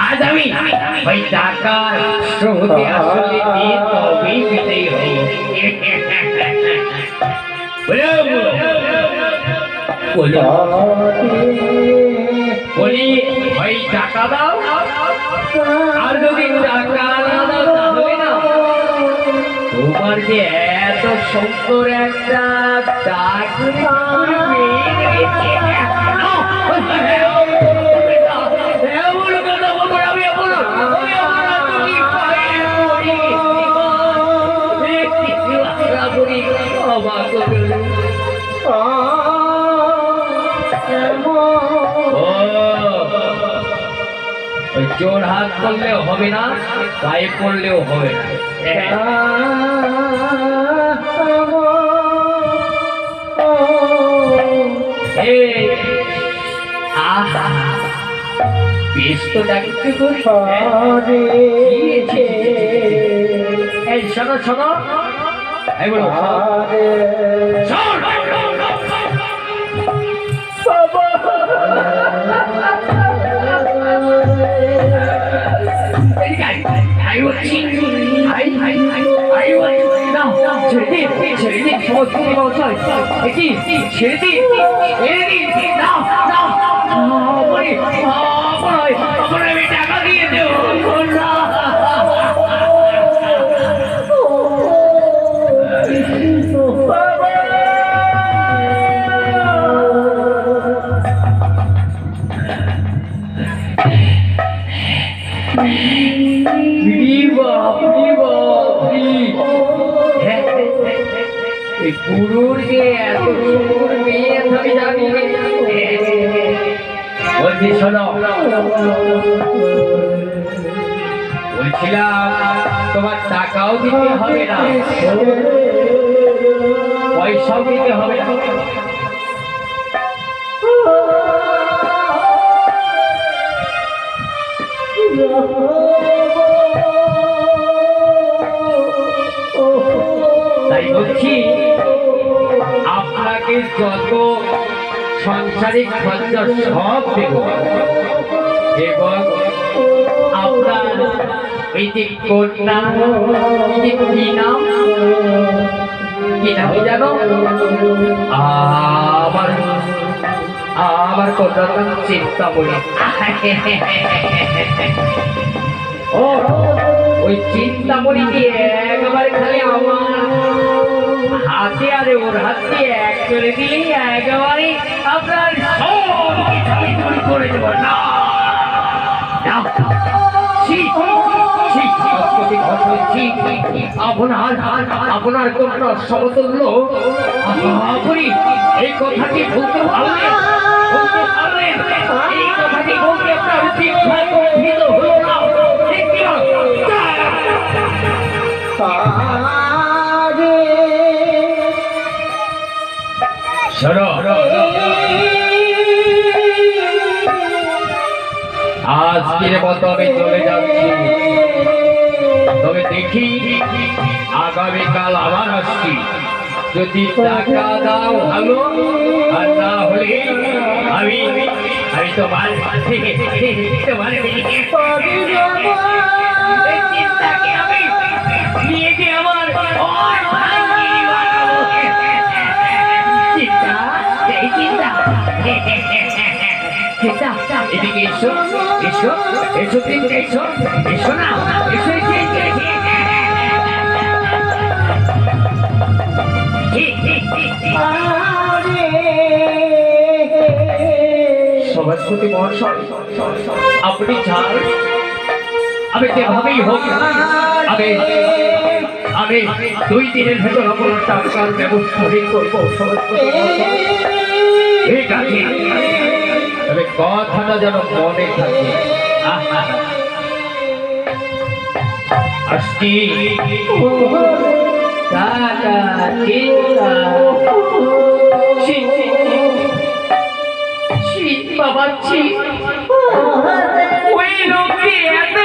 আজ আমি ওই টাকার স্রোতে আসলে দিয়ে তবেই বিদায় হই। বলি ওই টাকা দাও, আর যদি টাকা না দাও তাহলে না তোমার যে এত সুন্দর একটা ডাক জোর হাত করলেও হবে না, গায়ে পড়লেও হবে না। বেশ তো ডাকতে এই শোনো শোনো, এই বলো টাকা দিয়ে দেবো। গুরুর যে এত সুন্দর মেয়ে আমি জানি। বলছি শোনো, বলছিলাম তোমার টাকাও দিতে হবে না, পয়সাও দিতে হবে না। তাই বলছি আপনাকে যত সাংসারিক খরচা সব দেব, এবং আপনার এই যে কন্যা কি নাম জানো? আমার কন্যার নাম চিন্তামণি। ওই চিন্তামণিকে একবারে খালি আমার হাতে আর ওর হাতে এক করে দিলেই একেবারে আপনার করে দেব না। আপনার কন্যা সমতুল্য আপনি এই কথাটি বলতে পারলেন, এই কথাটি বলতে আপনার উচিত হলো না। আজকের মতো আমি চলে যাচ্ছি, তবে দেখি আগামীকাল আবার আসছি। যদি টাকা দাও ভালো, আর না হলে আমি তোমার নিয়ে যে আমার এদিকে এসো এসো এসো এসো এসো না এসো সভাপতি মহাশয়, আপনি চান আমি যেভাবেই হোক আমি 2 দিনের ভেতর আপনার টাকার ব্যবস্থা করবো। ঠিক আছে, তবে কথাটা যেন মনে থাকে। আসছি বাবা, ওই লোকটি এত